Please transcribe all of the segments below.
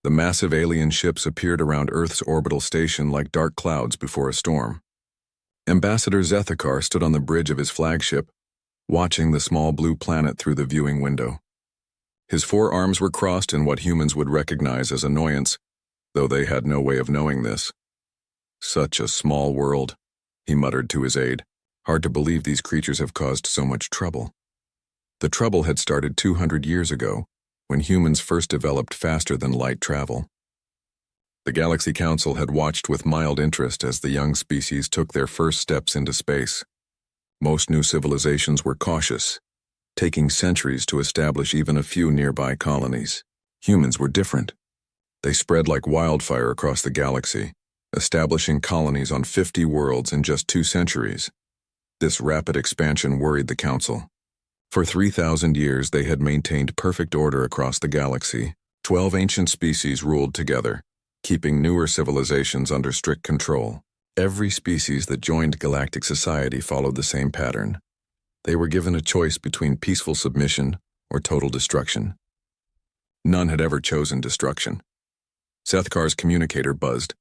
The massive alien ships appeared around Earth's orbital station like dark clouds before a storm. Ambassador Zethikar stood on the bridge of his flagship, watching the small blue planet through the viewing window. His 4 arms were crossed in what humans would recognize as annoyance, though they had no way of knowing this. Such a small world, he muttered to his aide. Hard to believe these creatures have caused so much trouble. The trouble had started 200 years ago, when humans first developed faster-than-light travel. The Galaxy Council had watched with mild interest as the young species took their first steps into space. Most new civilizations were cautious, taking centuries to establish even a few nearby colonies. Humans were different. They spread like wildfire across the galaxy, establishing colonies on 50 worlds in just 2 centuries. This rapid expansion worried the Council. For 3,000 years they had maintained perfect order across the galaxy. 12 ancient species ruled together, keeping newer civilizations under strict control. Every species that joined galactic society followed the same pattern. They were given a choice between peaceful submission or total destruction. None had ever chosen destruction. Sethikar's communicator buzzed.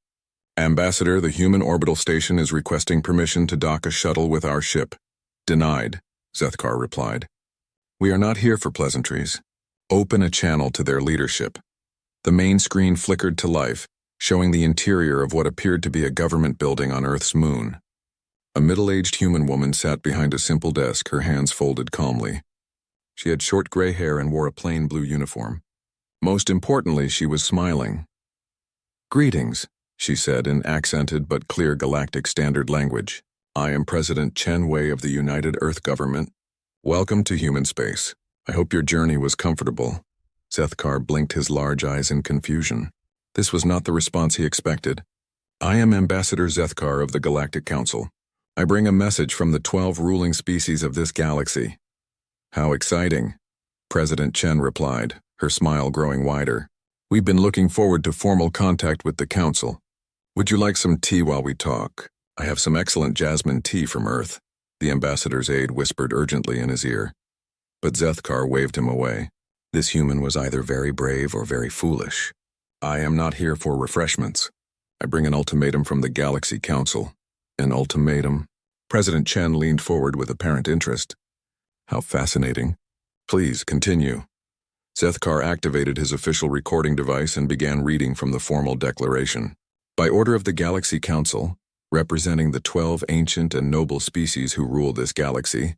"Ambassador, the human orbital station is requesting permission to dock a shuttle with our ship." "Denied," Zethikar replied. "We are not here for pleasantries. Open a channel to their leadership." The main screen flickered to life, showing the interior of what appeared to be a government building on Earth's moon. A middle-aged human woman sat behind a simple desk, her hands folded calmly. She had short gray hair and wore a plain blue uniform. Most importantly, she was smiling. "Greetings," she said in accented but clear galactic standard language. "I am President Chen Wei of the United Earth Government. Welcome to human space. I hope your journey was comfortable." Zethikar blinked his large eyes in confusion. This was not the response he expected. "I am Ambassador Zethikar of the Galactic Council. I bring a message from the 12 ruling species of this galaxy." "How exciting," President Chen replied, her smile growing wider. "We've been looking forward to formal contact with the Council. Would you like some tea while we talk? I have some excellent jasmine tea from Earth," the ambassador's aide whispered urgently in his ear. But Zethikar waved him away. This human was either very brave or very foolish. "I am not here for refreshments. I bring an ultimatum from the Galaxy Council." "An ultimatum?" President Chen leaned forward with apparent interest. "How fascinating. Please continue." Zethikar activated his official recording device and began reading from the formal declaration. "By order of the Galaxy Council, representing the 12 ancient and noble species who rule this galaxy,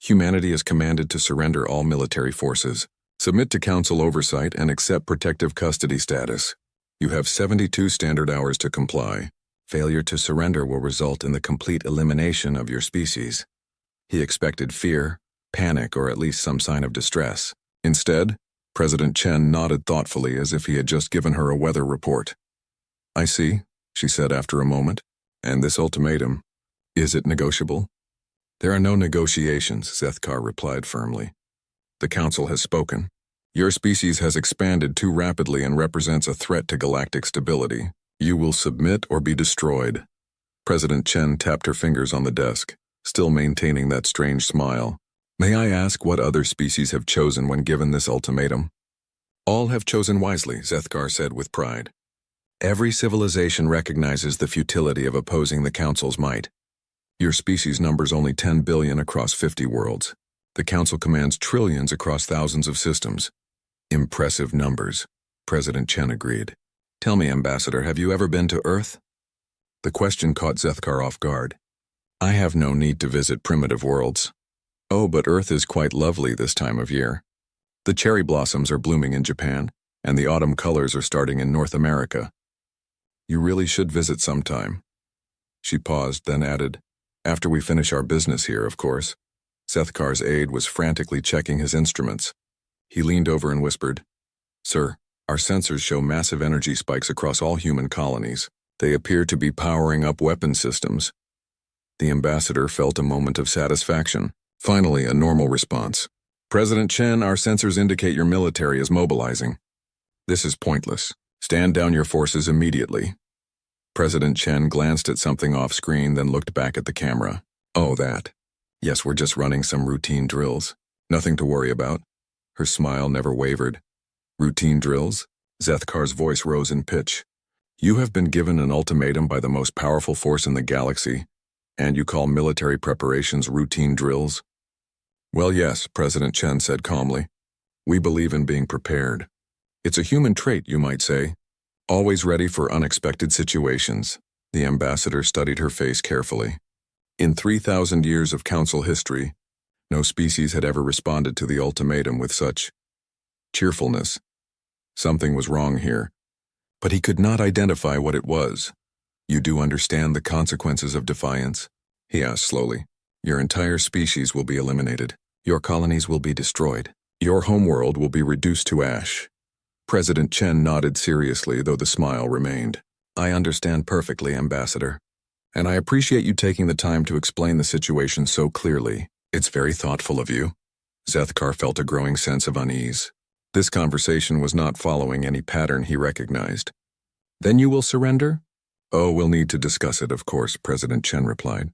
humanity is commanded to surrender all military forces, submit to Council oversight, and accept protective custody status. You have 72 standard hours to comply. Failure to surrender will result in the complete elimination of your species." He expected fear, panic, or at least some sign of distress. Instead, President Chen nodded thoughtfully as if he had just given her a weather report. "I see," she said after a moment. "And this ultimatum, is it negotiable?" "There are no negotiations," Zethikar replied firmly. "The Council has spoken. Your species has expanded too rapidly and represents a threat to galactic stability. You will submit or be destroyed." President Chen tapped her fingers on the desk, still maintaining that strange smile. "May I ask what other species have chosen when given this ultimatum?" "All have chosen wisely," Zethikar said with pride. "Every civilization recognizes the futility of opposing the Council's might. Your species numbers only 10 billion across 50 worlds. The Council commands trillions across thousands of systems." "Impressive numbers," President Chen agreed. "Tell me, Ambassador, have you ever been to Earth?" The question caught Zethikar off guard. "I have no need to visit primitive worlds." "Oh, but Earth is quite lovely this time of year. The cherry blossoms are blooming in Japan, and the autumn colors are starting in North America. You really should visit sometime." She paused, then added, "After we finish our business here, of course." Zethikar's aide was frantically checking his instruments. He leaned over and whispered, "Sir, our sensors show massive energy spikes across all human colonies. They appear to be powering up weapon systems." The ambassador felt a moment of satisfaction. Finally, a normal response. "President Chen, our sensors indicate your military is mobilizing." "This is pointless. Stand down your forces immediately." President Chen glanced at something off-screen, then looked back at the camera. "Oh, that. Yes, we're just running some routine drills. Nothing to worry about." Her smile never wavered. "Routine drills?" Zethkar's voice rose in pitch. You have been given an ultimatum by the most powerful force in the galaxy, and you call military preparations routine drills? Well, yes, President Chen said calmly. We believe in being prepared. It's a human trait, you might say. Always ready for unexpected situations. The ambassador studied her face carefully. In 3,000 years of council history, no species had ever responded to the ultimatum with such cheerfulness. Something was wrong here, but he could not identify what it was. You do understand the consequences of defiance? He asked slowly. Your entire species will be eliminated. Your colonies will be destroyed. Your homeworld will be reduced to ash. President Chen nodded seriously, though the smile remained. I understand perfectly, Ambassador, and I appreciate you taking the time to explain the situation so clearly. It's very thoughtful of you. Zethkar felt a growing sense of unease. This conversation was not following any pattern he recognized. Then you will surrender? Oh, we'll need to discuss it, of course, President Chen replied.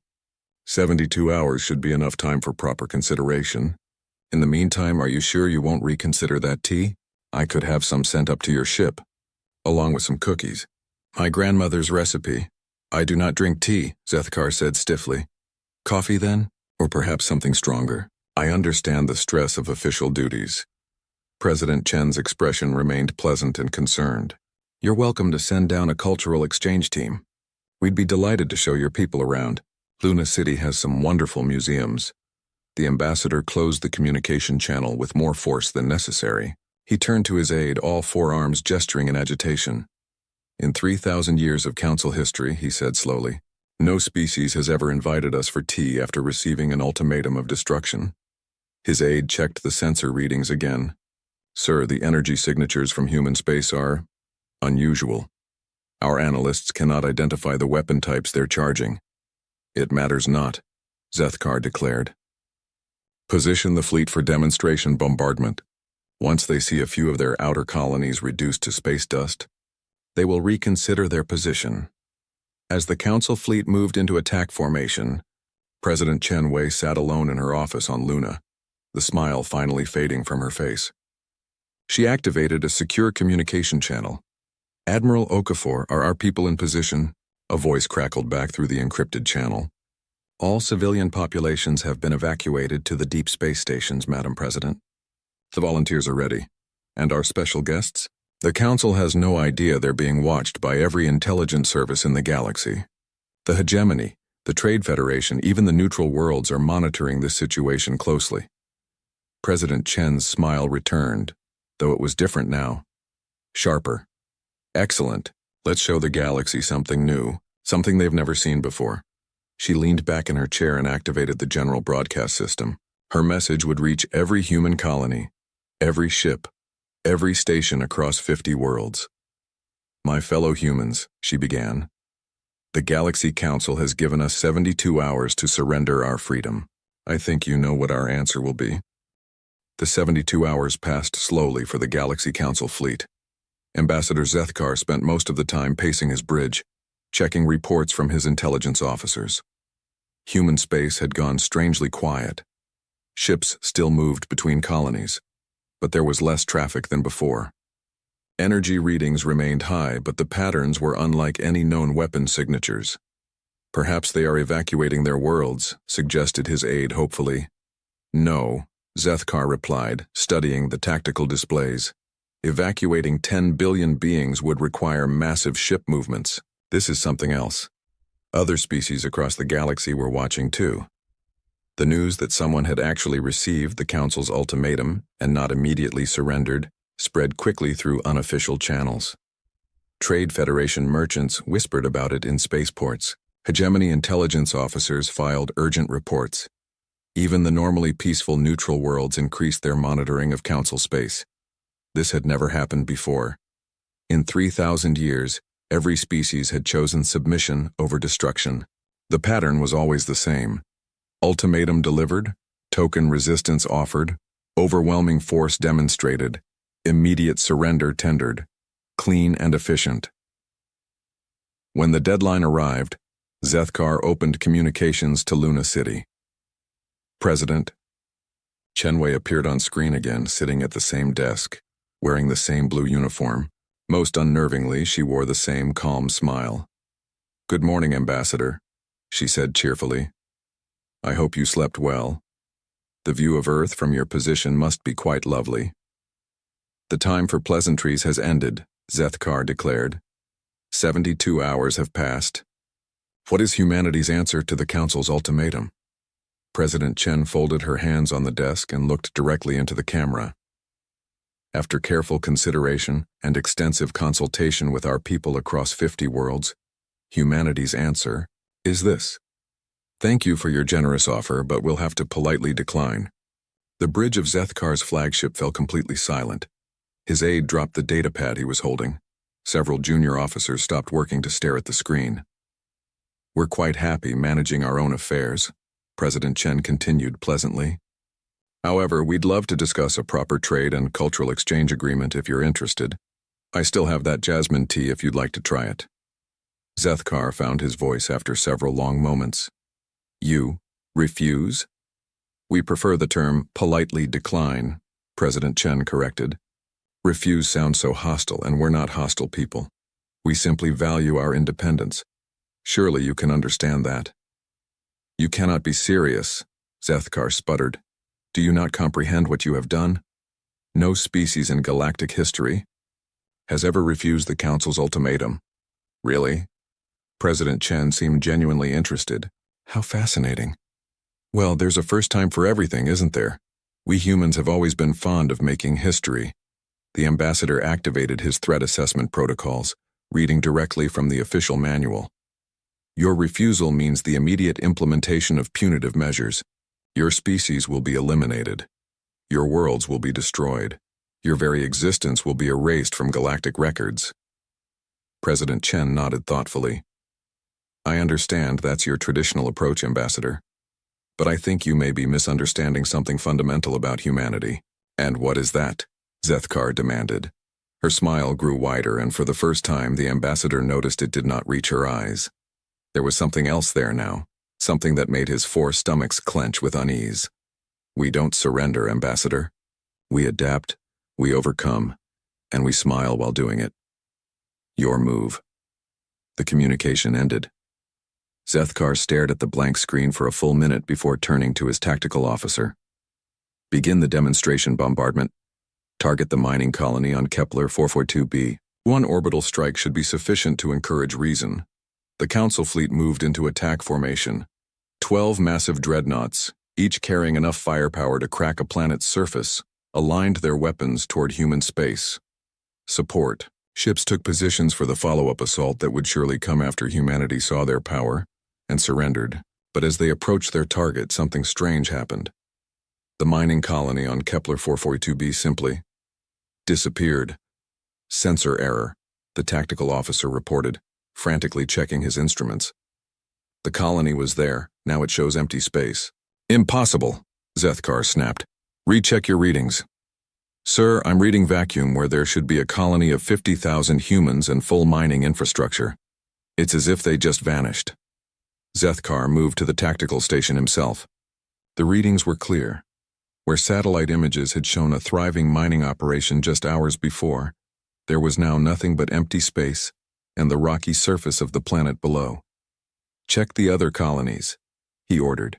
72 hours should be enough time for proper consideration. In the meantime, are you sure you won't reconsider that tea? I could have some sent up to your ship, along with some cookies. My grandmother's recipe. I do not drink tea, Zethkar said stiffly. Coffee then? Or perhaps something stronger? I understand the stress of official duties. President Chen's expression remained pleasant and concerned. You're welcome to send down a cultural exchange team. We'd be delighted to show your people around. Luna City has some wonderful museums. The ambassador closed the communication channel with more force than necessary. He turned to his aide, all four arms gesturing in agitation. In 3,000 years of council history, he said slowly, no species has ever invited us for tea after receiving an ultimatum of destruction. His aide checked the sensor readings again. Sir, the energy signatures from human space are unusual. Our analysts cannot identify the weapon types they're charging. It matters not, Zethkar declared. Position the fleet for demonstration bombardment. Once they see a few of their outer colonies reduced to space dust, they will reconsider their position. As the Council fleet moved into attack formation, President Chen Wei sat alone in her office on Luna, the smile finally fading from her face. She activated a secure communication channel. Admiral Okafor, are our people in position? A voice crackled back through the encrypted channel. All civilian populations have been evacuated to the deep space stations, Madam President. The volunteers are ready. And our special guests? The Council has no idea they're being watched by every intelligence service in the galaxy. The Hegemony, the Trade Federation, even the neutral worlds are monitoring this situation closely. President Chen's smile returned, though it was different now. Sharper. Excellent. Let's show the galaxy something new, something they've never seen before. She leaned back in her chair and activated the general broadcast system. Her message would reach every human colony, every ship, every station across 50 worlds. My fellow humans, she began. The Galaxy Council has given us 72 hours to surrender our freedom. I think you know what our answer will be. The 72 hours passed slowly for the Galaxy Council fleet. Ambassador Zethkar spent most of the time pacing his bridge, checking reports from his intelligence officers. Human space had gone strangely quiet. Ships still moved between colonies, but there was less traffic than before. Energy readings remained high, but the patterns were unlike any known weapon signatures. Perhaps they are evacuating their worlds, suggested his aide hopefully. No, Zethkar replied, studying the tactical displays. Evacuating 10 billion beings would require massive ship movements. This is something else. Other species across the galaxy were watching too. The news that someone had actually received the Council's ultimatum and not immediately surrendered spread quickly through unofficial channels. Trade Federation merchants whispered about it in spaceports. Hegemony intelligence officers filed urgent reports. Even the normally peaceful neutral worlds increased their monitoring of Council space. This had never happened before. In 3,000 years, every species had chosen submission over destruction. The pattern was always the same. Ultimatum delivered, token resistance offered, overwhelming force demonstrated, immediate surrender tendered, clean and efficient. When the deadline arrived, Zethkar opened communications to Luna City. President. Chen Wei appeared on screen again, sitting at the same desk, wearing the same blue uniform. Most unnervingly, she wore the same calm smile. "Good morning, Ambassador," she said cheerfully. "I hope you slept well. The view of Earth from your position must be quite lovely." "The time for pleasantries has ended," Zethkar declared. 72 hours have passed. What is humanity's answer to the Council's ultimatum? President Chen folded her hands on the desk and looked directly into the camera. "After careful consideration and extensive consultation with our people across 50 worlds, humanity's answer is this. Thank you for your generous offer, but we'll have to politely decline." The bridge of Zethkar's flagship fell completely silent. His aide dropped the datapad he was holding. Several junior officers stopped working to stare at the screen. "We're quite happy managing our own affairs," President Chen continued pleasantly. "However, we'd love to discuss a proper trade and cultural exchange agreement if you're interested. I still have that jasmine tea if you'd like to try it." Zethkar found his voice after several long moments. "You refuse?" "We prefer the term politely decline," President Chen corrected. "Refuse sounds so hostile, and we're not hostile people. We simply value our independence. Surely you can understand that." "You cannot be serious," Zethkar sputtered. "Do you not comprehend what you have done? No species in galactic history has ever refused the Council's ultimatum." "Really?" President Chen seemed genuinely interested. "How fascinating." "Well, there's a first time for everything, isn't there? We humans have always been fond of making history." The ambassador activated his threat assessment protocols, reading directly from the official manual. "Your refusal means the immediate implementation of punitive measures. Your species will be eliminated. Your worlds will be destroyed. Your very existence will be erased from galactic records." President Chen nodded thoughtfully. "I understand that's your traditional approach, Ambassador. But I think you may be misunderstanding something fundamental about humanity." "And what is that?" Zethkar demanded. Her smile grew wider, and for the first time the ambassador noticed it did not reach her eyes. There was something else there now, something that made his four stomachs clench with unease. "We don't surrender, Ambassador. We adapt, we overcome, and we smile while doing it. Your move." The communication ended. Zethkar stared at the blank screen for a full minute before turning to his tactical officer. "Begin the demonstration bombardment. Target the mining colony on Kepler 442b. One orbital strike should be sufficient to encourage reason." The Council fleet moved into attack formation. 12 massive dreadnoughts, each carrying enough firepower to crack a planet's surface, aligned their weapons toward human space. Support. Ships took positions for the follow-up assault that would surely come after humanity saw their power and surrendered. But as they approached their target, something strange happened. The mining colony on Kepler 442b simply disappeared. "Sensor error," the tactical officer reported, frantically checking his instruments. The colony was there, now it shows empty space. "Impossible," Zethkar snapped. "Recheck your readings." "Sir, I'm reading vacuum where there should be a colony of 50,000 humans and full mining infrastructure. It's as if they just vanished." Zethkar moved to the tactical station himself. The readings were clear. Where satellite images had shown a thriving mining operation just hours before, there was now nothing but empty space and the rocky surface of the planet below. "Check the other colonies," he ordered.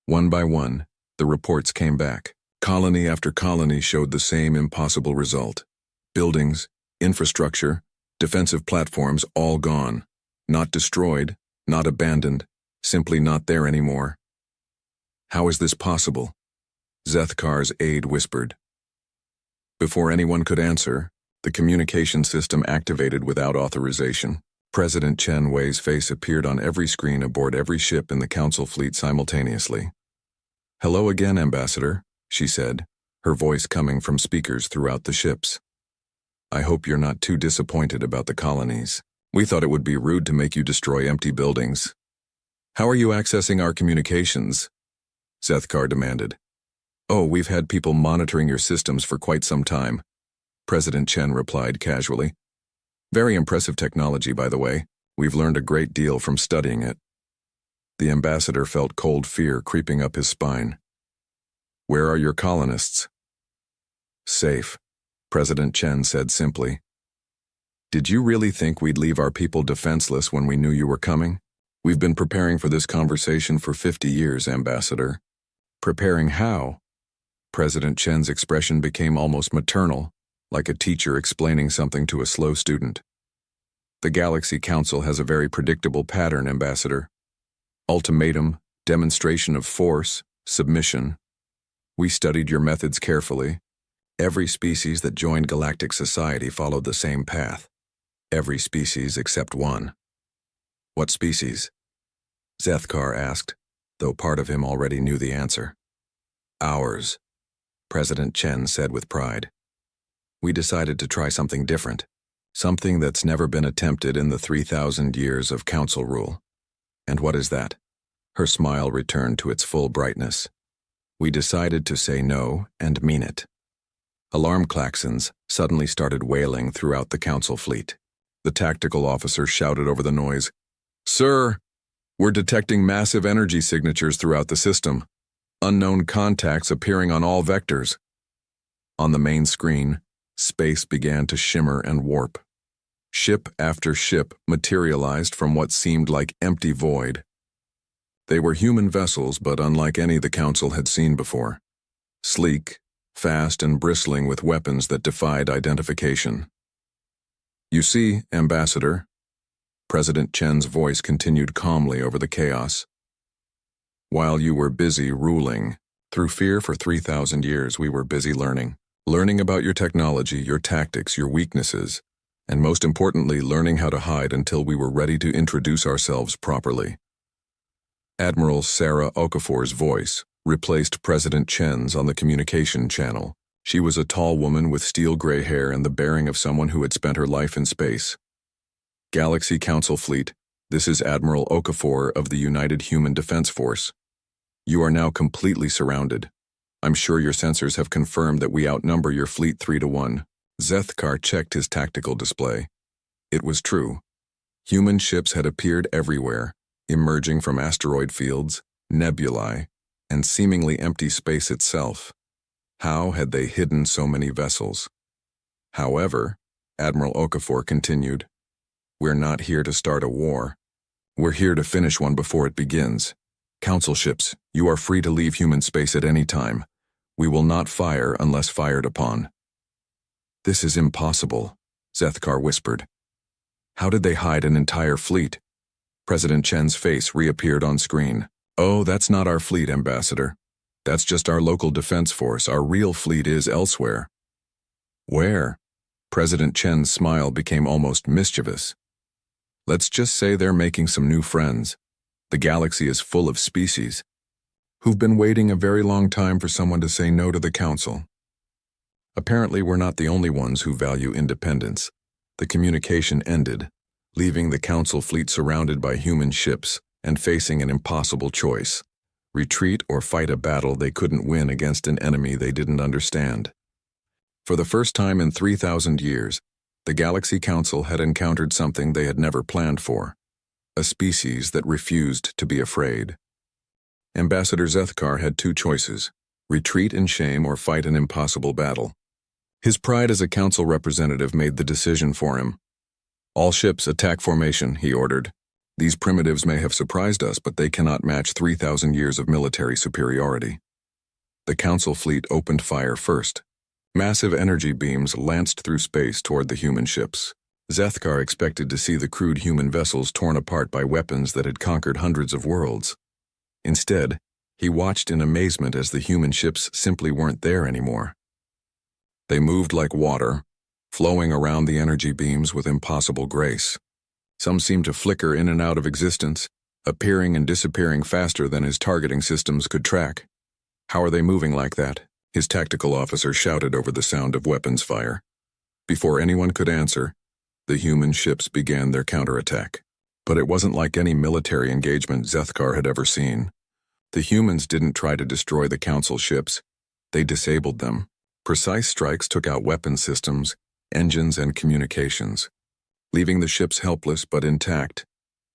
One by one, the reports came back. Colony after colony showed the same impossible result. Buildings, infrastructure, defensive platforms all gone. Not destroyed, not abandoned, simply not there anymore. "How is this possible?" Zethkar's aide whispered. Before anyone could answer, the communication system activated without authorization. President Chen Wei's face appeared on every screen aboard every ship in the Council fleet simultaneously. "Hello again, Ambassador," she said, her voice coming from speakers throughout the ships. "I hope you're not too disappointed about the colonies. We thought it would be rude to make you destroy empty buildings." "How are you accessing our communications?" Zethkar demanded. "Oh, we've had people monitoring your systems for quite some time," President Chen replied casually. "Very impressive technology, by the way. We've learned a great deal from studying it." The ambassador felt cold fear creeping up his spine. "Where are your colonists?" "Safe," President Chen said simply. Did you really think we'd leave our people defenseless when we knew you were coming? We've been preparing for this conversation for 50 years, Ambassador. Preparing how? President Chen's expression became almost maternal, like a teacher explaining something to a slow student. The Galaxy Council has a very predictable pattern, Ambassador. Ultimatum, demonstration of force, submission. We studied your methods carefully. Every species that joined galactic society followed the same path. Every species except one. What species? Zethkar asked, though part of him already knew the answer. Ours, President Chen said with pride. We decided to try something different, something that's never been attempted in the 3,000 years of council rule. And what is that? Her smile returned to its full brightness. We decided to say no and mean it. Alarm klaxons suddenly started wailing throughout the council fleet. The tactical officer shouted over the noise, "Sir, we're detecting massive energy signatures throughout the system. Unknown contacts appearing on all vectors." On the main screen, space began to shimmer and warp. Ship after ship materialized from what seemed like empty void. They were human vessels, but unlike any the Council had seen before. Sleek, fast, and bristling with weapons that defied identification. "You see, Ambassador," President Chen's voice continued calmly over the chaos. "While you were busy ruling, through fear for 3,000 years we were busy learning. Learning about your technology, your tactics, your weaknesses, and most importantly, learning how to hide until we were ready to introduce ourselves properly." Admiral Sarah Okafor's voice replaced President Chen's on the communication channel. She was a tall woman with steel gray hair and the bearing of someone who had spent her life in space. "Galaxy Council Fleet, this is Admiral Okafor of the United Human Defense Force. You are now completely surrounded. I'm sure your sensors have confirmed that we outnumber your fleet 3-1. Zethkar checked his tactical display. It was true. Human ships had appeared everywhere, emerging from asteroid fields, nebulae, and seemingly empty space itself. How had they hidden so many vessels? However, Admiral Okafor continued, "We're not here to start a war. We're here to finish one before it begins. Council ships, you are free to leave human space at any time. We will not fire unless fired upon." "This is impossible," Zethkar whispered. "How did they hide an entire fleet?" President Chen's face reappeared on screen. "Oh, that's not our fleet, Ambassador. That's just our local defense force. Our real fleet is elsewhere." "Where?" President Chen's smile became almost mischievous. "Let's just say they're making some new friends. The galaxy is full of species who've been waiting a very long time for someone to say no to the Council. Apparently, we're not the only ones who value independence." The communication ended, leaving the Council fleet surrounded by human ships and facing an impossible choice: retreat or fight a battle they couldn't win against an enemy they didn't understand. For the first time in 3,000 years, the Galaxy Council had encountered something they had never planned for: a species that refused to be afraid. Ambassador Zethkar had two choices: retreat in shame or fight an impossible battle. His pride as a council representative made the decision for him. "All ships attack formation," he ordered. "These primitives may have surprised us, but they cannot match 3,000 years of military superiority." The council fleet opened fire first. Massive energy beams lanced through space toward the human ships. Zethkar expected to see the crude human vessels torn apart by weapons that had conquered hundreds of worlds. Instead, he watched in amazement as the human ships simply weren't there anymore. They moved like water, flowing around the energy beams with impossible grace. Some seemed to flicker in and out of existence, appearing and disappearing faster than his targeting systems could track. "How are they moving like that?" his tactical officer shouted over the sound of weapons fire. Before anyone could answer, the human ships began their counterattack. But it wasn't like any military engagement Zethkar had ever seen. The humans didn't try to destroy the council ships. They disabled them. Precise strikes took out weapon systems, engines, and communications, leaving the ships helpless but intact.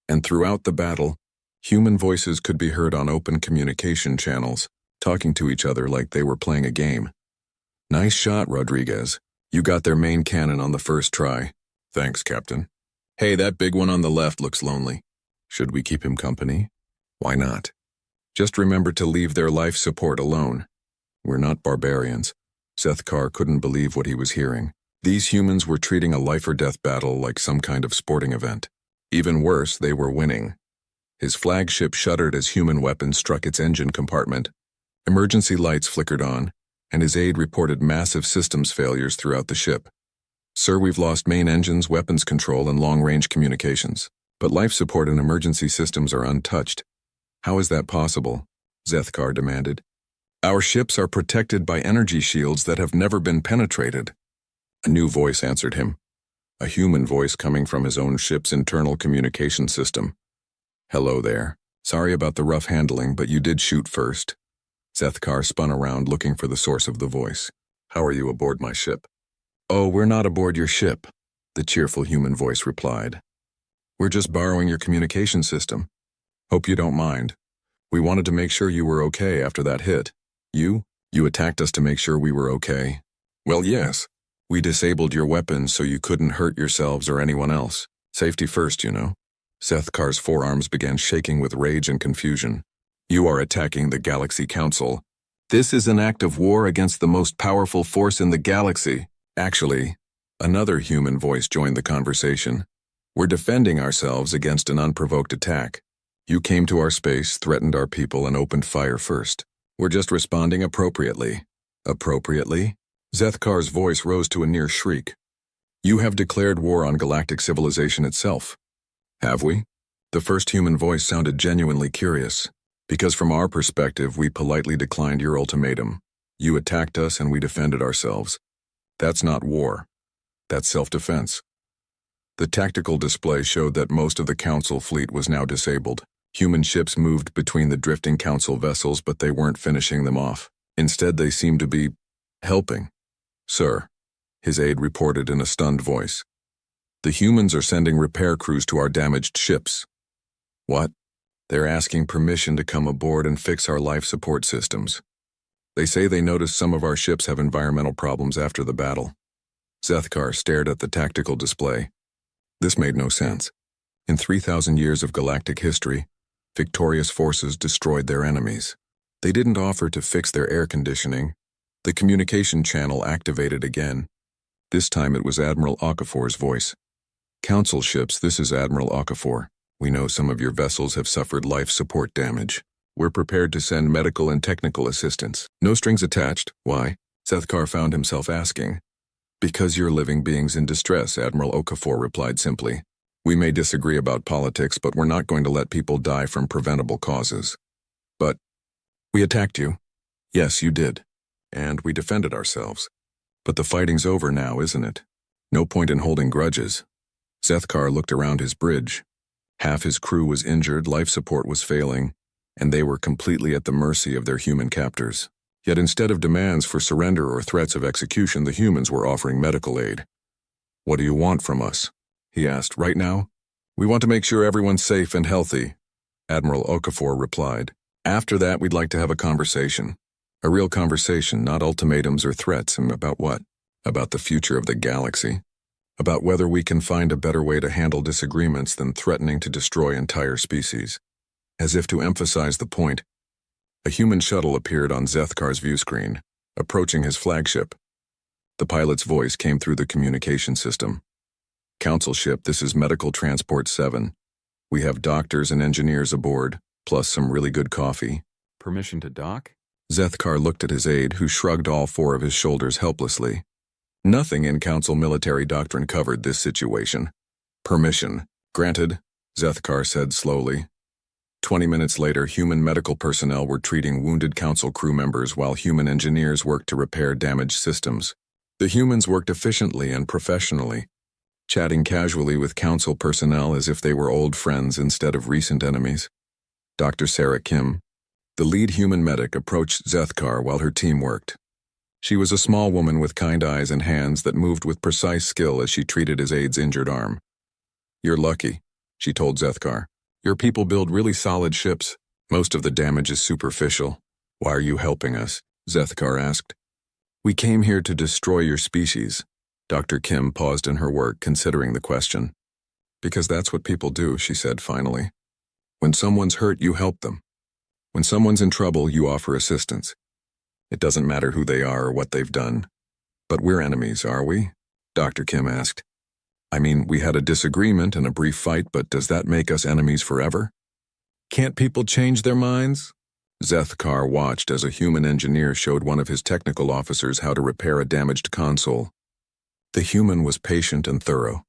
And throughout the battle, human voices could be heard on open communication channels, talking to each other like they were playing a game. "Nice shot, Rodriguez. You got their main cannon on the first try. Thanks, Captain. Hey, that big one on the left looks lonely. Should we keep him company? Why not? Just remember to leave their life support alone. We're not barbarians. Zethkar couldn't believe what he was hearing. These humans were treating a life-or-death battle like some kind of sporting event. Even worse, they were winning. His flagship shuddered as human weapons struck its engine compartment. Emergency lights flickered on, and his aide reported massive systems failures throughout the ship. Sir, we've lost main engines, weapons control, and long-range communications. But life support and emergency systems are untouched. How is that possible? Zethkar demanded. Our ships are protected by energy shields that have never been penetrated. A new voice answered him. A human voice coming from his own ship's internal communication system. Hello there. Sorry about the rough handling, but you did shoot first. Zethkar spun around looking for the source of the voice. How are you aboard my ship? Oh, we're not aboard your ship, the cheerful human voice replied. We're just borrowing your communication system. Hope you don't mind. We wanted to make sure you were okay after that hit. You attacked us to make sure we were okay. Well, yes. We disabled your weapons so you couldn't hurt yourselves or anyone else. Safety first, you know. Zethkar's forearms began shaking with rage and confusion. You are attacking the Galaxy Council. This is an act of war against the most powerful force in the galaxy. Actually, another human voice joined the conversation. We're defending ourselves against an unprovoked attack. You came to our space, threatened our people, and opened fire first. We're just responding appropriately. Appropriately? Zethkar's voice rose to a near shriek. You have declared war on galactic civilization itself. Have we? The first human voice sounded genuinely curious. Because from our perspective, we politely declined your ultimatum. You attacked us and we defended ourselves. That's not war. That's self-defense. The tactical display showed that most of the Council fleet was now disabled. Human ships moved between the drifting Council vessels, but they weren't finishing them off. Instead, they seemed to be helping. Sir, his aide reported in a stunned voice. The humans are sending repair crews to our damaged ships. What? They're asking permission to come aboard and fix our life support systems. They say they noticed some of our ships have environmental problems after the battle. Zethkar stared at the tactical display. This made no sense. In 3,000 years of galactic history, victorious forces destroyed their enemies. They didn't offer to fix their air conditioning. The communication channel activated again. This time it was Admiral Okafor's voice. Council ships, this is Admiral Okafor. We know some of your vessels have suffered life support damage. We're prepared to send medical and technical assistance. No strings attached. Why? Zethkar found himself asking. Because you're living beings in distress, Admiral Okafor replied simply. We may disagree about politics, but we're not going to let people die from preventable causes. But we attacked you. Yes, you did. And we defended ourselves. But the fighting's over now, isn't it? No point in holding grudges. Zethkar looked around his bridge. Half his crew was injured, life support was failing, and they were completely at the mercy of their human captors. Yet instead of demands for surrender or threats of execution, the humans were offering medical aid. What do you want from us? He asked. Right now? We want to make sure everyone's safe and healthy, Admiral Okafor replied. After that, we'd like to have a conversation. A real conversation, not ultimatums or threats. And about what? About the future of the galaxy. About whether we can find a better way to handle disagreements than threatening to destroy entire species. As if to emphasize the point, a human shuttle appeared on Zethkar's viewscreen, approaching his flagship. The pilot's voice came through the communication system. Council ship, this is Medical Transport 7. We have doctors and engineers aboard, plus some really good coffee. Permission to dock? Zethkar looked at his aide, who shrugged all four of his shoulders helplessly. Nothing in Council military doctrine covered this situation. Permission. Granted, Zethkar said slowly. 20 minutes later, human medical personnel were treating wounded Council crew members while human engineers worked to repair damaged systems. The humans worked efficiently and professionally, chatting casually with Council personnel as if they were old friends instead of recent enemies. Dr. Sarah Kim, the lead human medic, approached Zethkar while her team worked. She was a small woman with kind eyes and hands that moved with precise skill as she treated his aide's injured arm. You're lucky, she told Zethkar. Your people build really solid ships. Most of the damage is superficial. Why are you helping us? Zethkar asked. We came here to destroy your species, Dr. Kim paused in her work, considering the question. Because that's what people do, she said finally. When someone's hurt, you help them. When someone's in trouble, you offer assistance. It doesn't matter who they are or what they've done. But we're enemies, are we? Dr. Kim asked. I mean, we had a disagreement and a brief fight, but does that make us enemies forever? Can't people change their minds? Zethkar watched as a human engineer showed one of his technical officers how to repair a damaged console. The human was patient and thorough,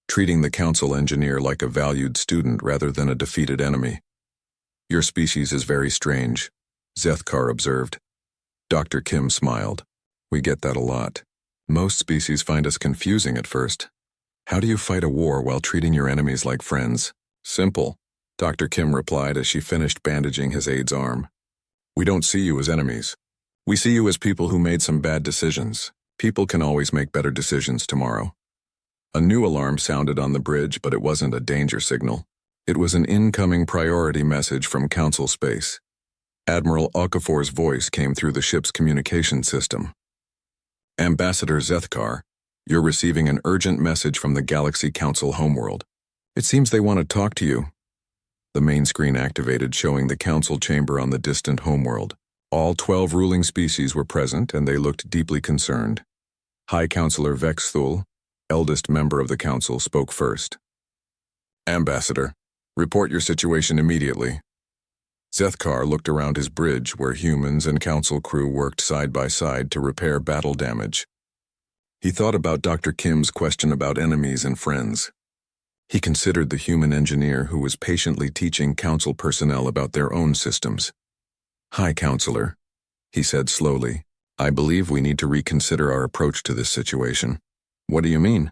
treating the council engineer like a valued student rather than a defeated enemy. Your species is very strange, Zethkar observed. Dr. Kim smiled. We get that a lot. Most species find us confusing at first. How do you fight a war while treating your enemies like friends? Simple, Dr. Kim replied as she finished bandaging his aide's arm. We don't see you as enemies. We see you as people who made some bad decisions. People can always make better decisions tomorrow. A new alarm sounded on the bridge, but it wasn't a danger signal. It was an incoming priority message from Council Space. Admiral Okafor's voice came through the ship's communication system. Ambassador Zethkar, you're receiving an urgent message from the Galaxy Council homeworld. It seems they want to talk to you. The main screen activated, showing the council chamber on the distant homeworld. All 12 ruling species were present, and they looked deeply concerned. High Counselor Vexthul, eldest member of the council, spoke first. Ambassador, report your situation immediately. Zethkar looked around his bridge, where humans and council crew worked side by side to repair battle damage. He thought about Dr. Kim's question about enemies and friends. He considered the human engineer who was patiently teaching council personnel about their own systems. High Counselor, he said slowly, I believe we need to reconsider our approach to this situation. What do you mean?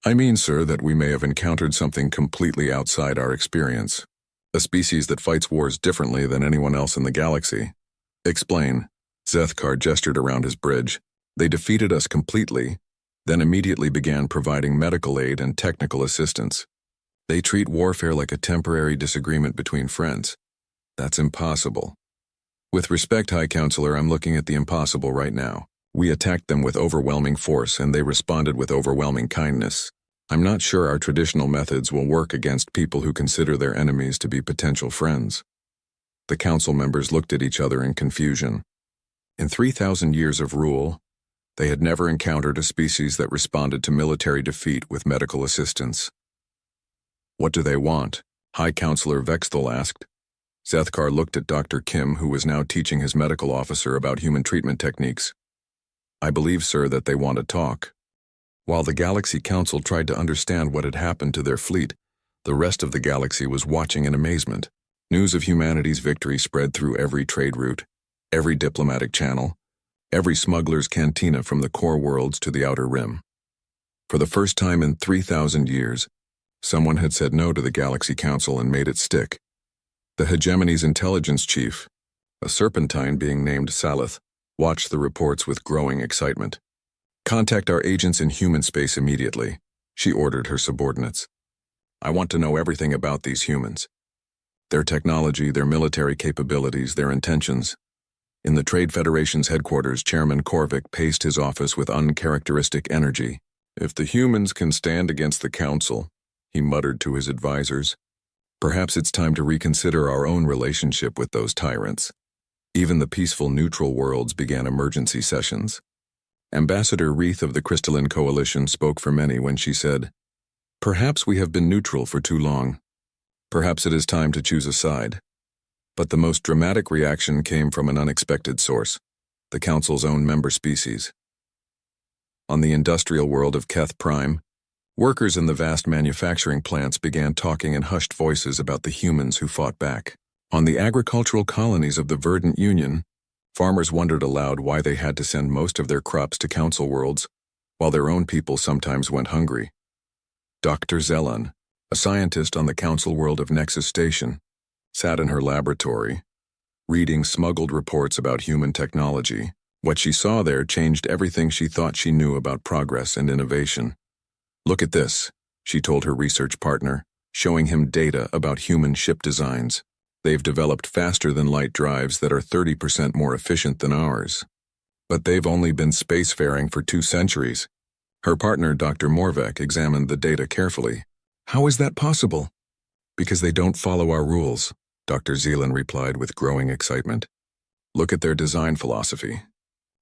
I mean, sir, that we may have encountered something completely outside our experience. A species that fights wars differently than anyone else in the galaxy. Explain. Zethkar gestured around his bridge. They defeated us completely, then immediately began providing medical aid and technical assistance. They treat warfare like a temporary disagreement between friends. That's impossible. With respect, High Counselor, I'm looking at the impossible right now. We attacked them with overwhelming force, and they responded with overwhelming kindness. I'm not sure our traditional methods will work against people who consider their enemies to be potential friends. The council members looked at each other in confusion. In 3,000 years of rule, they had never encountered a species that responded to military defeat with medical assistance. What do they want? High Counselor Vexthul asked. Zethkar looked at Dr. Kim, who was now teaching his medical officer about human treatment techniques. I believe, sir, that they want to talk. While the Galaxy Council tried to understand what had happened to their fleet, the rest of the galaxy was watching in amazement. News of humanity's victory spread through every trade route, every diplomatic channel, every smuggler's cantina from the core worlds to the outer rim. For the first time in 3,000 years, someone had said no to the Galaxy Council and made it stick. The hegemony's intelligence chief, a serpentine being named Salith, watched the reports with growing excitement. Contact our agents in human space immediately, she ordered her subordinates. I want to know everything about these humans. Their technology, their military capabilities, their intentions. In the Trade Federation's headquarters, Chairman Korvik paced his office with uncharacteristic energy. If the humans can stand against the Council, he muttered to his advisors, perhaps it's time to reconsider our own relationship with those tyrants. Even the peaceful neutral worlds began emergency sessions. Ambassador Reith of the Crystalline Coalition spoke for many when she said, perhaps we have been neutral for too long. Perhaps it is time to choose a side. But the most dramatic reaction came from an unexpected source, the Council's own member species. On the industrial world of Keth Prime, workers in the vast manufacturing plants began talking in hushed voices about the humans who fought back. On the agricultural colonies of the Verdant Union, farmers wondered aloud why they had to send most of their crops to Council worlds, while their own people sometimes went hungry. Dr. Zellan, a scientist on the Council world of Nexus Station, sat in her laboratory, reading smuggled reports about human technology. What she saw there changed everything she thought she knew about progress and innovation. Look at this, she told her research partner, showing him data about human ship designs. They've developed faster-than-light drives that are 30% more efficient than ours. But they've only been spacefaring for 2 centuries. Her partner, Dr. Morvek, examined the data carefully. How is that possible? Because they don't follow our rules, Dr. Zeeland replied with growing excitement. Look at their design philosophy.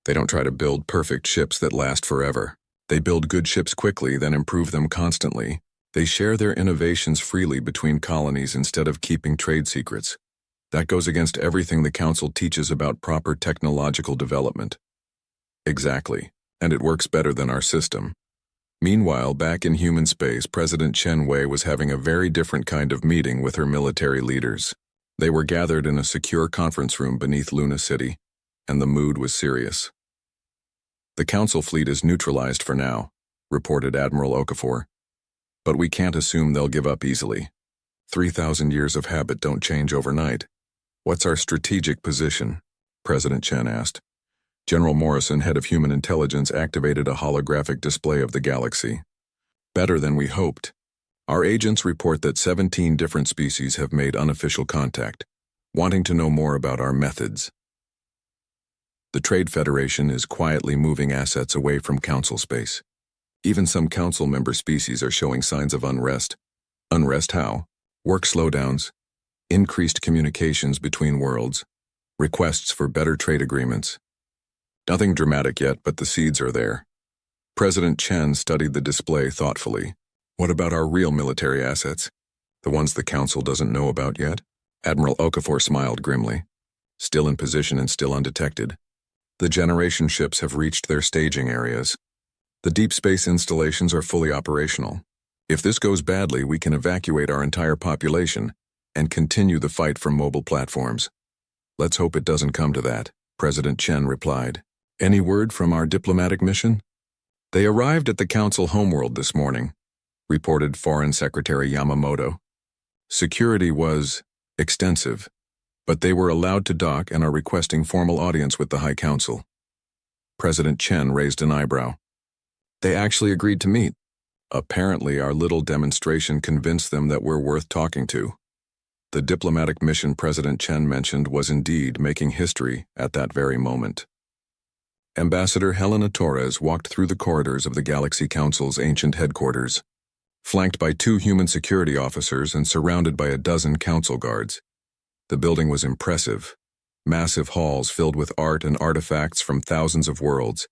They don't try to build perfect ships that last forever. They build good ships quickly, then improve them constantly. They share their innovations freely between colonies instead of keeping trade secrets. That goes against everything the Council teaches about proper technological development. Exactly, and it works better than our system. Meanwhile, back in human space, President Chen Wei was having a very different kind of meeting with her military leaders. They were gathered in a secure conference room beneath Luna City, and the mood was serious. The Council fleet is neutralized for now, reported Admiral Okafor. But we can't assume they'll give up easily. 3,000 years of habit don't change overnight. What's our strategic position? President Chen asked. General Morrison, head of human intelligence, activated a holographic display of the galaxy. Better than we hoped. Our agents report that 17 different species have made unofficial contact, wanting to know more about our methods. The Trade Federation is quietly moving assets away from Council space. Even some Council member species are showing signs of unrest. Unrest how? Work slowdowns, increased communications between worlds, requests for better trade agreements. Nothing dramatic yet, but the seeds are there. President Chen studied the display thoughtfully. What about our real military assets? The ones the Council doesn't know about yet? Admiral Okafor smiled grimly. Still in position and still undetected. The generation ships have reached their staging areas. The deep space installations are fully operational. If this goes badly, we can evacuate our entire population and continue the fight from mobile platforms. Let's hope it doesn't come to that, President Chen replied. Any word from our diplomatic mission? They arrived at the Council homeworld this morning, reported Foreign Secretary Yamamoto. Security was extensive, but they were allowed to dock and are requesting formal audience with the High Council. President Chen raised an eyebrow. They actually agreed to meet. Apparently, our little demonstration convinced them that we're worth talking to. The diplomatic mission President Chen mentioned was indeed making history at that very moment. Ambassador Helena Torres walked through the corridors of the Galaxy Council's ancient headquarters, flanked by 2 human security officers and surrounded by a dozen council guards. The building was impressive. Massive halls filled with art and artifacts from thousands of worlds,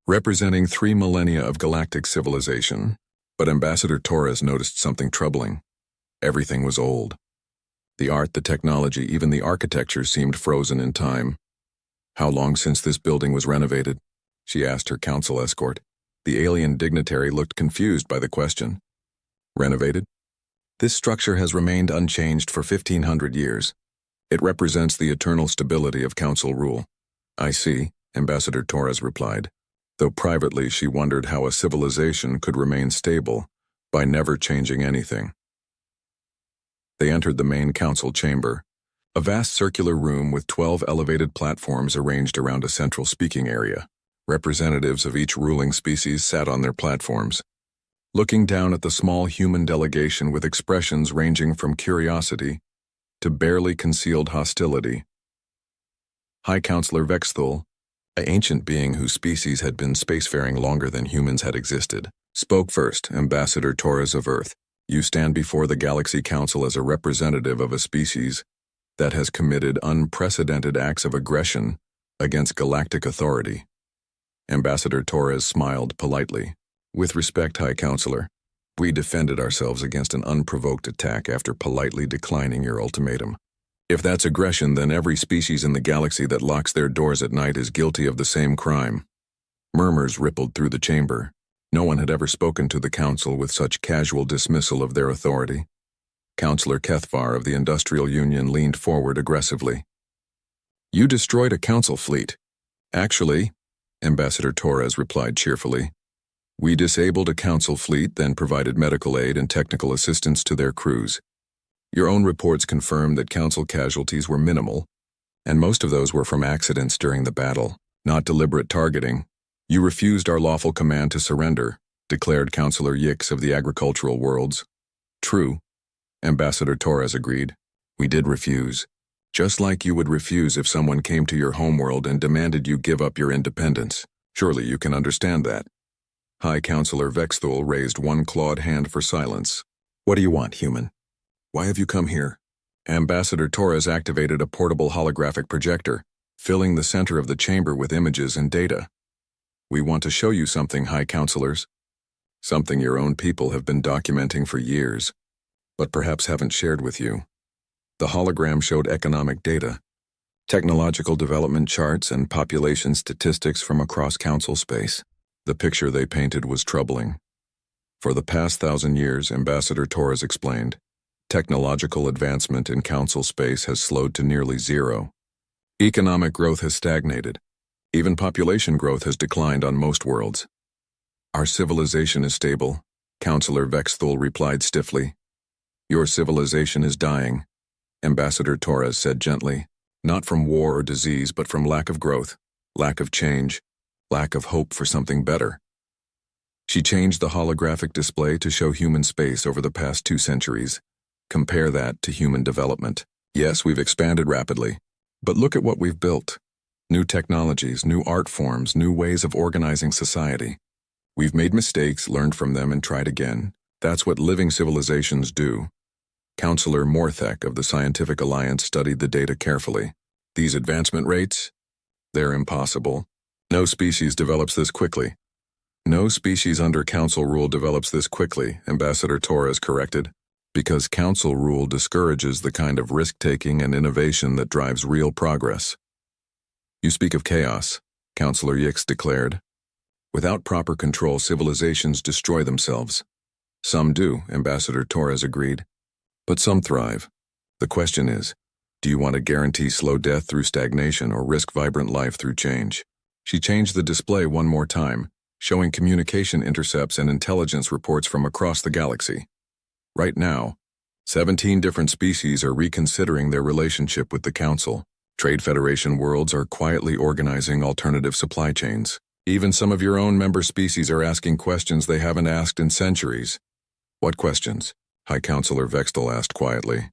representing 3 millennia of galactic civilization. But Ambassador Torres noticed something troubling. Everything was old. The art, the technology, even the architecture seemed frozen in time. How long since this building was renovated? She asked her council escort. The alien dignitary looked confused by the question. Renovated? This structure has remained unchanged for 1,500 years. It represents the eternal stability of council rule. I see, Ambassador Torres replied, though privately she wondered how a civilization could remain stable by never changing anything. They entered the main council chamber, a vast circular room with 12 elevated platforms arranged around a central speaking area. Representatives of each ruling species sat on their platforms, looking down at the small human delegation with expressions ranging from curiosity to barely concealed hostility. High Counselor Vexthul, an ancient being whose species had been spacefaring longer than humans had existed, spoke first. Ambassador Torres of Earth, you stand before the Galaxy Council as a representative of a species that has committed unprecedented acts of aggression against galactic authority. Ambassador Torres smiled politely. With respect, High Counselor, we defended ourselves against an unprovoked attack after politely declining your ultimatum. If that's aggression, then every species in the galaxy that locks their doors at night is guilty of the same crime. Murmurs rippled through the chamber. No one had ever spoken to the Council with such casual dismissal of their authority. Counselor Kethvar of the Industrial Union leaned forward aggressively. You destroyed a Council fleet. Actually, Ambassador Torres replied cheerfully, we disabled a Council fleet, then provided medical aid and technical assistance to their crews. Your own reports confirm that Council casualties were minimal, and most of those were from accidents during the battle, not deliberate targeting. You refused our lawful command to surrender, declared Counselor Yix of the Agricultural Worlds. True, Ambassador Torres agreed. We did refuse. Just like you would refuse if someone came to your homeworld and demanded you give up your independence. Surely you can understand that. High Counselor Vexthul raised one clawed hand for silence. What do you want, human? Why have you come here? Ambassador Torres activated a portable holographic projector, filling the center of the chamber with images and data. We want to show you something, High Counselors. Something your own people have been documenting for years, but perhaps haven't shared with you. The hologram showed economic data, technological development charts, and population statistics from across Council space. The picture they painted was troubling. For the past 1,000 years, Ambassador Torres explained, technological advancement in Council space has slowed to nearly zero. Economic growth has stagnated. Even population growth has declined on most worlds. Our civilization is stable, Counselor Vexthul replied stiffly. Your civilization is dying, Ambassador Torres said gently, not from war or disease, but from lack of growth, lack of change, lack of hope for something better. She changed the holographic display to show human space over the past 2 centuries. Compare that to human development. Yes, we've expanded rapidly, but look at what we've built. New technologies, new art forms, new ways of organizing society. We've made mistakes, learned from them, and tried again. That's what living civilizations do. Counselor Morthek of the Scientific Alliance studied the data carefully. These advancement rates? They're impossible. No species develops this quickly. No species under Council rule develops this quickly, Ambassador Torres corrected, because Council rule discourages the kind of risk-taking and innovation that drives real progress. You speak of chaos, Counselor Yix declared. Without proper control, civilizations destroy themselves. Some do, Ambassador Torres agreed. But some thrive. The question is, do you want to guarantee slow death through stagnation or risk vibrant life through change? She changed the display one more time, showing communication intercepts and intelligence reports from across the galaxy. Right now, 17 different species are reconsidering their relationship with the Council. Trade Federation worlds are quietly organizing alternative supply chains. Even some of your own member species are asking questions they haven't asked in centuries. What questions? High Counselor Vexthul asked quietly.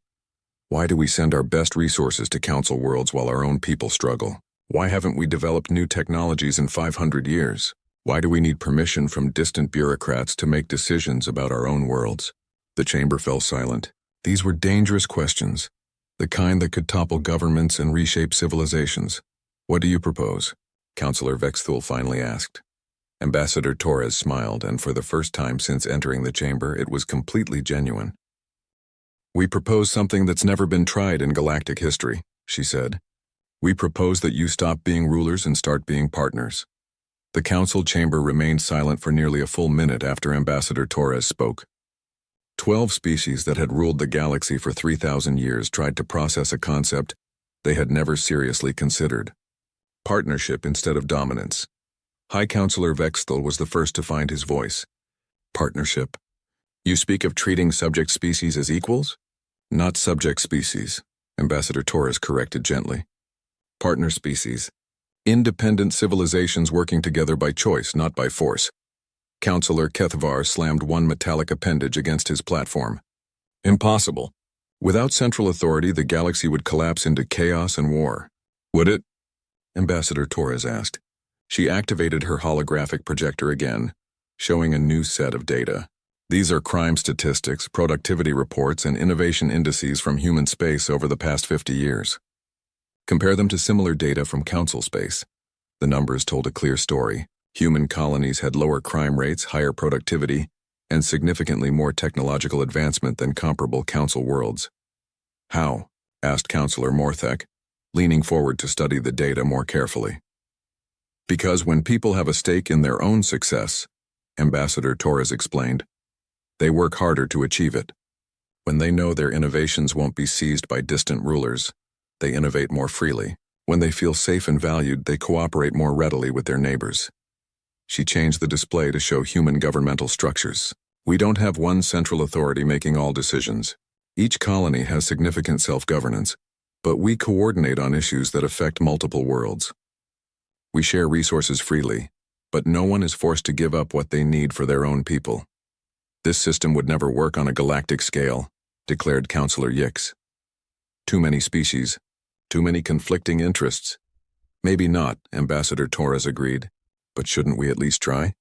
Why do we send our best resources to Council worlds while our own people struggle? Why haven't we developed new technologies in 500 years? Why do we need permission from distant bureaucrats to make decisions about our own worlds? The chamber fell silent. These were dangerous questions, the kind that could topple governments and reshape civilizations. What do you propose? Counselor Vexthul finally asked. Ambassador Torres smiled, and for the first time since entering the chamber, it was completely genuine. We propose something that's never been tried in galactic history, she said. We propose that you stop being rulers and start being partners. The Council chamber remained silent for nearly a full minute after Ambassador Torres spoke. 12 species that had ruled the galaxy for 3,000 years tried to process a concept they had never seriously considered. Partnership instead of dominance. High Counselor Vexthul was the first to find his voice. Partnership. You speak of treating subject species as equals? Not subject species, Ambassador Torres corrected gently. Partner species. Independent civilizations working together by choice, not by force. Counselor Kethvar slammed one metallic appendage against his platform. Impossible. Without central authority, the galaxy would collapse into chaos and war. Would it? Ambassador Torres asked. She activated her holographic projector again, showing a new set of data. These are crime statistics, productivity reports, and innovation indices from human space over the past 50 years. Compare them to similar data from Council space. The numbers told a clear story. Human colonies had lower crime rates, higher productivity, and significantly more technological advancement than comparable Council worlds. How? Asked Counselor Morthek, leaning forward to study the data more carefully. Because when people have a stake in their own success, Ambassador Torres explained, they work harder to achieve it. When they know their innovations won't be seized by distant rulers, they innovate more freely. When they feel safe and valued, they cooperate more readily with their neighbors. She changed the display to show human governmental structures. We don't have one central authority making all decisions. Each colony has significant self-governance, but we coordinate on issues that affect multiple worlds. We share resources freely, but no one is forced to give up what they need for their own people. This system would never work on a galactic scale, declared Counselor Yix. Too many species, too many conflicting interests. Maybe not, Ambassador Torres agreed, but shouldn't we at least try?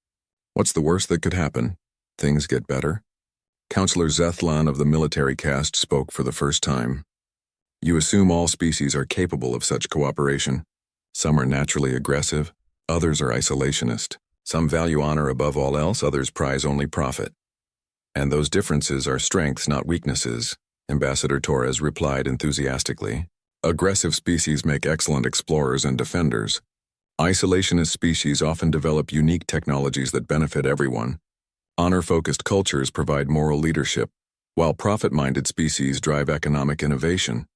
What's the worst that could happen? Things get better? Counselor Zethlan of the military caste spoke for the first time. You assume all species are capable of such cooperation. Some are naturally aggressive, others are isolationist. Some value honor above all else, others prize only profit. And those differences are strengths, not weaknesses, Ambassador Torres replied enthusiastically. Aggressive species make excellent explorers and defenders. Isolationist species often develop unique technologies that benefit everyone. Honor-focused cultures provide moral leadership, while profit-minded species drive economic innovation.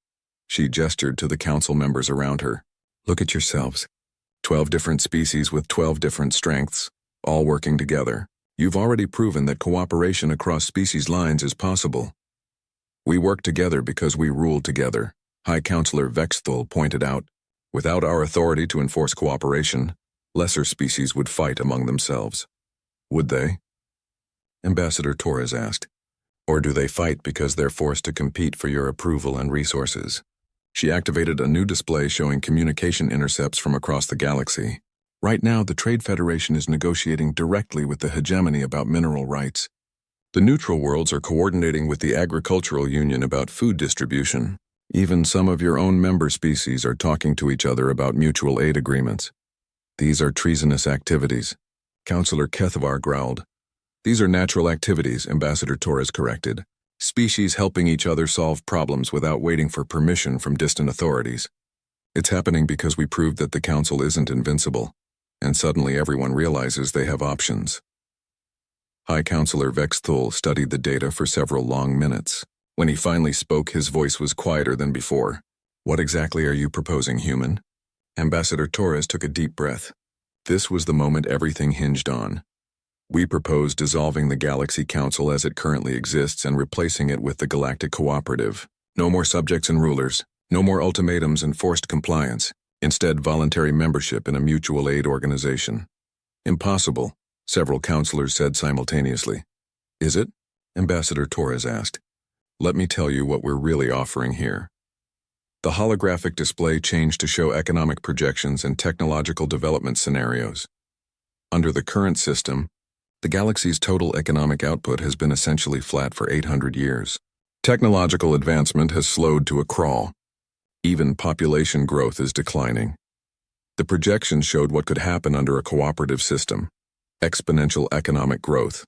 She gestured to the council members around her. Look at yourselves. 12 different species with 12 different strengths, all working together. You've already proven that cooperation across species lines is possible. We work together because we rule together, High Counselor Vexthul pointed out. Without our authority to enforce cooperation, lesser species would fight among themselves. Would they? Ambassador Torres asked. Or do they fight because they're forced to compete for your approval and resources? She activated a new display showing communication intercepts from across the galaxy. Right now, the Trade Federation is negotiating directly with the hegemony about mineral rights. The neutral worlds are coordinating with the Agricultural Union about food distribution. Even some of your own member species are talking to each other about mutual aid agreements. These are treasonous activities. Counselor Kethavar growled. These are natural activities, Ambassador Torres corrected. Species helping each other solve problems without waiting for permission from distant authorities. It's happening because we proved that the Council isn't invincible, and suddenly everyone realizes they have options. High Counselor Vexthul studied the data for several long minutes. When he finally spoke, his voice was quieter than before. What exactly are you proposing, human? Ambassador Torres took a deep breath. This was the moment everything hinged on. We propose dissolving the Galaxy Council as it currently exists and replacing it with the Galactic Cooperative. No more subjects and rulers. No more ultimatums and forced compliance. Instead, voluntary membership in a mutual aid organization. Impossible, several counselors said simultaneously. Is it? Ambassador Torres asked. Let me tell you what we're really offering here. The holographic display changed to show economic projections and technological development scenarios. Under the current system, the galaxy's total economic output has been essentially flat for 800 years. Technological advancement has slowed to a crawl. Even population growth is declining. The projections showed what could happen under a cooperative system: exponential economic growth,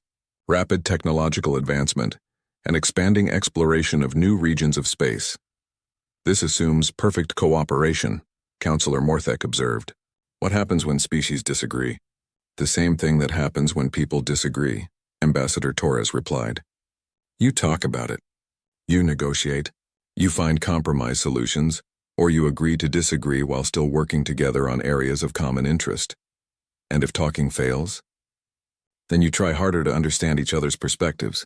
rapid technological advancement, and expanding exploration of new regions of space. This assumes perfect cooperation, Counselor Morthek observed. What happens when species disagree? The same thing that happens when people disagree, Ambassador Torres replied. You talk about it. You negotiate. You find compromise solutions, or you agree to disagree while still working together on areas of common interest. And if talking fails, then you try harder to understand each other's perspectives.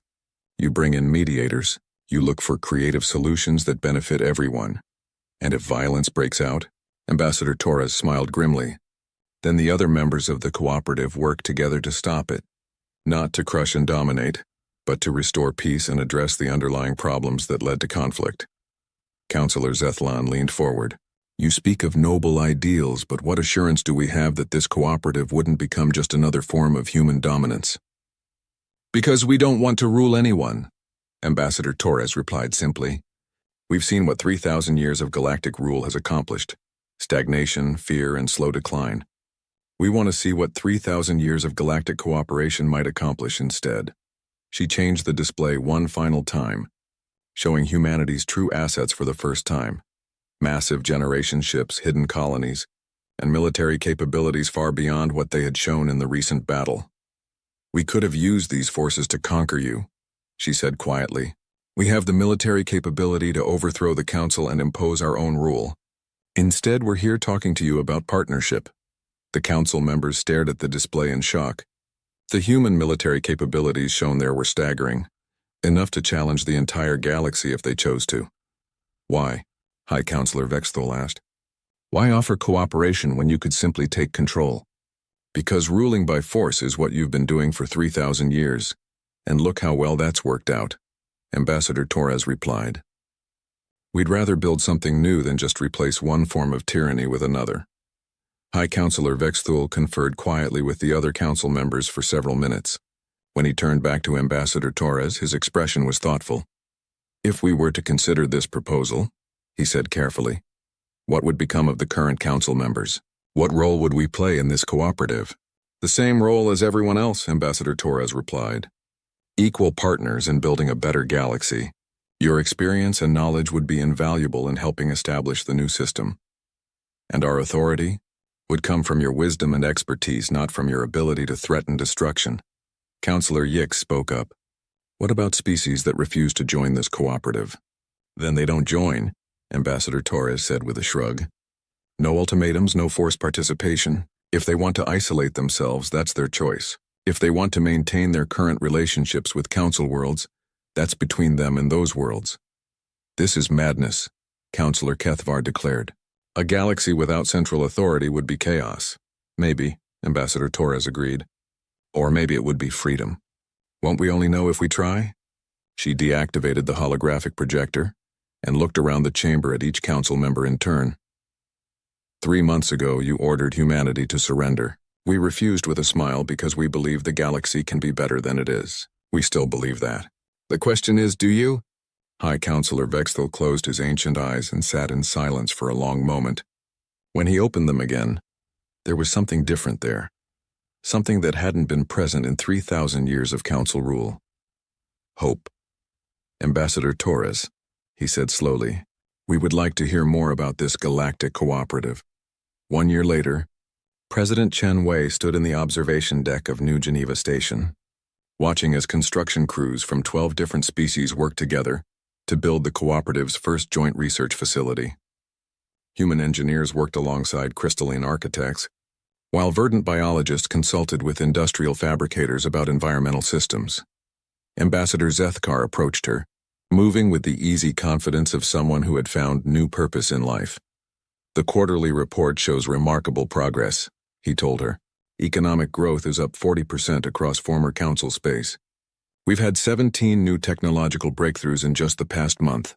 You bring in mediators. You look for creative solutions that benefit everyone. And if violence breaks out, Ambassador Torres smiled grimly, then the other members of the cooperative work together to stop it, not to crush and dominate, but to restore peace and address the underlying problems that led to conflict. Counselor Zethlan leaned forward. You speak of noble ideals, but what assurance do we have that this cooperative wouldn't become just another form of human dominance? Because we don't want to rule anyone, Ambassador Torres replied simply. We've seen what 3,000 years of galactic rule has accomplished: stagnation, fear, and slow decline. We want to see what 3,000 years of galactic cooperation might accomplish instead. She changed the display one final time, showing humanity's true assets for the first time: massive generation ships, hidden colonies, and military capabilities far beyond what they had shown in the recent battle. We could have used these forces to conquer you, she said quietly. We have the military capability to overthrow the Council and impose our own rule. Instead, we're here talking to you about partnership. The Council members stared at the display in shock. The human military capabilities shown there were staggering, enough to challenge the entire galaxy if they chose to. Why? High Counselor Vexthul asked. Why offer cooperation when you could simply take control? Because ruling by force is what you've been doing for 3,000 years, and look how well that's worked out, Ambassador Torres replied. We'd rather build something new than just replace one form of tyranny with another. High Counselor Vexthul conferred quietly with the other council members for several minutes. When he turned back to Ambassador Torres, his expression was thoughtful. If we were to consider this proposal, he said carefully, what would become of the current council members? What role would we play in this cooperative? The same role as everyone else, Ambassador Torres replied. Equal partners in building a better galaxy. Your experience and knowledge would be invaluable in helping establish the new system. And our authority would come from your wisdom and expertise, not from your ability to threaten destruction. Counselor Yix spoke up. What about species that refuse to join this cooperative? Then they don't join, Ambassador Torres said with a shrug. No ultimatums, no forced participation. If they want to isolate themselves, that's their choice. If they want to maintain their current relationships with council worlds, that's between them and those worlds. This is madness, Counselor Kethvar declared. A galaxy without central authority would be chaos. Maybe, Ambassador Torres agreed. Or maybe it would be freedom. Won't we only know if we try? She deactivated the holographic projector and looked around the chamber at each council member in turn. 3 months ago, you ordered humanity to surrender. We refused with a smile because we believe the galaxy can be better than it is. We still believe that. The question is, do you? High Counselor Vexthul closed his ancient eyes and sat in silence for a long moment. When he opened them again, there was something different there. Something that hadn't been present in 3,000 years of council rule. Hope. Ambassador Torres, he said slowly, we would like to hear more about this galactic cooperative. 1 year later, President Chen Wei stood in the observation deck of New Geneva Station, watching as construction crews from 12 different species worked together to build the cooperative's first joint research facility. Human engineers worked alongside crystalline architects, while verdant biologists consulted with industrial fabricators about environmental systems. Ambassador Zethkar approached her, moving with the easy confidence of someone who had found new purpose in life. The quarterly report shows remarkable progress, he told her. Economic growth is up 40% across former council space. We've had 17 new technological breakthroughs in just the past month.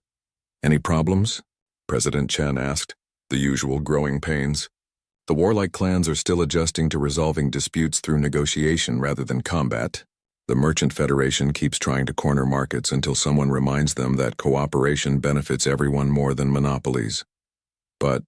Any problems? President Chen asked. The usual growing pains. The warlike clans are still adjusting to resolving disputes through negotiation rather than combat. The Merchant Federation keeps trying to corner markets until someone reminds them that cooperation benefits everyone more than monopolies. But